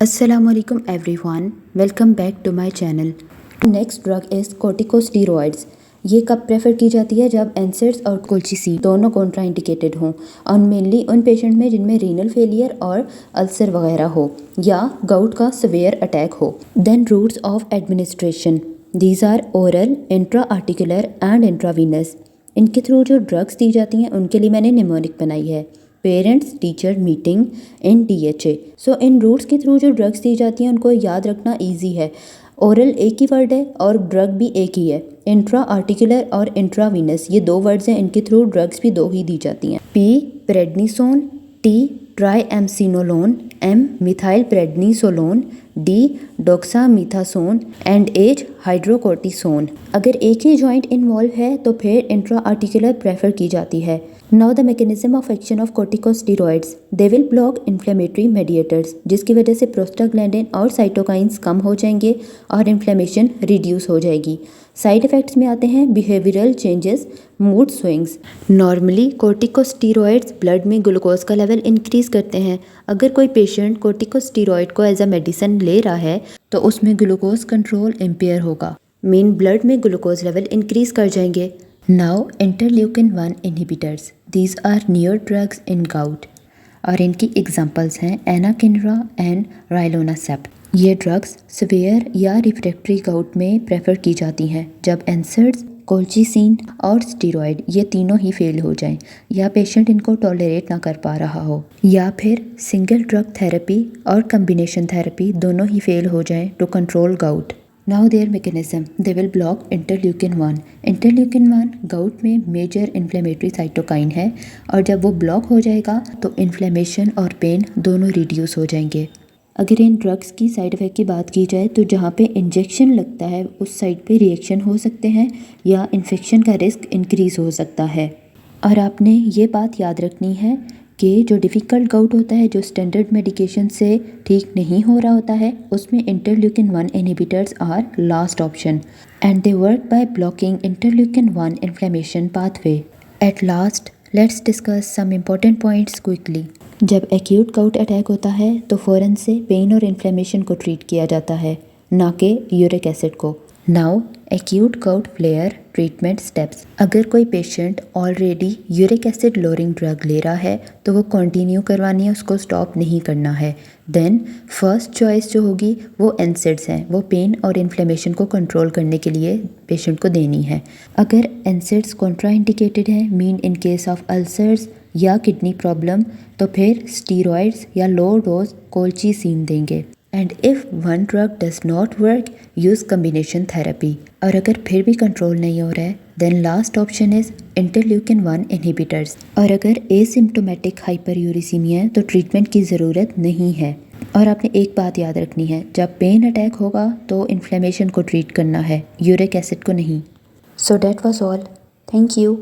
Assalamualaikum everyone, welcome back to my channel. Next drug is corticosteroids. ये कब prefer की जाती है जब एनसेड्स और कोल्चिसिन दोनों कॉन्ट्राइंडिकेटेड हों और मेनली उन पेशेंट में जिनमें रीनल फेलियर और अल्सर वगैरह हो या गाउट का सवेयर अटैक हो. Then routes of administration, these are oral, intra articular and intravenous. इनके थ्रू जो ड्रग्स दी जाती हैं उनके लिए मैंने निमोनिक बनाई है. Parents teacher meeting in DHA. So in routes के थ्रू जो ड्रग्स दी जाती हैं उनको याद रखना ईजी है. ओरल एक ही वर्ड है और ड्रग भी एक ही है. इंट्रा आर्टिकुलर और इंट्रावीनस ये दो वर्ड्स हैं, इनके थ्रू ड्रग्स भी दो ही दी जाती हैं. P prednisone, T triamcinolone, M methyl prednisolone, D dexamethasone and H hydrocortisone. अगर एक ही जॉइंट इन्वॉल्व है तो फिर इंट्रा आर्टिकुलर प्रेफर की जाती है. Now the mechanism of action of corticosteroids, they will block inflammatory mediators, जिसकी वजह से प्रोस्टाग्लैंडिन और साइटोकाइंस कम हो जाएंगे और इन्फ्लेमेशन रिड्यूस हो जाएगी. साइड इफ़ेक्ट्स में आते हैं behavioural changes, mood swings. Normally corticosteroids blood में ग्लूकोज का लेवल इंक्रीज़ करते हैं. अगर कोई पेशेंट corticosteroid को एज अ मेडिसिन ले रहा है तो उसमें ग्लूकोज कंट्रोल इम्पेयर होगा, मीन ब्लड में ग्लूकोज लेवल इंक्रीज़ कर जाएंगे. Now interleukin-1 inhibitors, these are newer drugs in gout और इनकी एग्जांपल्स हैं एनाकिनरा एंड राइलोनासेप्ट. ये ड्रग्स सवेयर या रिफ्रैक्टरी गाउट में प्रेफर की जाती हैं जब एनसेड्स, कोल्चिसिन और स्टीरॉयड ये तीनों ही फेल हो जाएं या पेशेंट इनको टॉलरेट ना कर पा रहा हो या फिर सिंगल ड्रग थेरेपी और कम्बिनेशन थेरेपी दोनों ही फेल हो जाएं to control gout. Now their mechanism, they will block interleukin-1. Interleukin-1 gout में मेजर इन्फ्लेमेटरी साइटोकाइन है और जब वो ब्लॉक हो जाएगा तो इन्फ्लेमेशन और पेन दोनों रिड्यूस हो जाएंगे. अगर इन ड्रग्स की साइड इफ़ेक्ट की बात की जाए तो जहाँ पे इंजेक्शन लगता है उस साइड पे रिएक्शन हो सकते हैं या इन्फेक्शन का रिस्क इंक्रीज़ हो सकता है. और आपने ये बात याद रखनी है कि जो डिफ़िकल्ट गाउट होता है जो स्टैंडर्ड मेडिकेशन से ठीक नहीं हो रहा होता है उसमें interleukin one inhibitors are last option and they work by blocking interleukin one inflammation pathway. At last let's discuss some important points quickly. जब एक्यूट गाउट अटैक होता है तो फ़ौरन से पेन और इन्फ्लेमेशन को ट्रीट किया जाता है, ना कि यूरिक एसिड को. Now acute gout flare treatment steps. अगर कोई patient already uric acid lowering drug ले रहा है तो वो कंटिन्यू करवानी है, उसको स्टॉप नहीं करना है. देन फर्स्ट चॉइस जो होगी वो एनसेड्स हैं, वो पेन और इन्फ्लेमेशन को कंट्रोल करने के लिए पेशेंट को देनी है. अगर एनसेड्स कॉन्ट्राइंडिकेटेड हैं, mean in case of ulcers या किडनी प्रॉब्लम, तो फिर स्टीरॉयड्स या लो डोज कोल्चिसिन देंगे. And if one drug does not work, use combination therapy. और अगर फिर भी कंट्रोल नहीं हो रहा है then last option is interleukin one inhibitors. और अगर एसिम्प्टोमेटिक हाइपरयूरिसीमिया है तो ट्रीटमेंट की ज़रूरत नहीं है. और आपने एक बात याद रखनी है, जब पेन अटैक होगा तो इन्फ्लेमेशन को ट्रीट करना है, यूरिक एसिड को नहीं. So that was all. Thank you.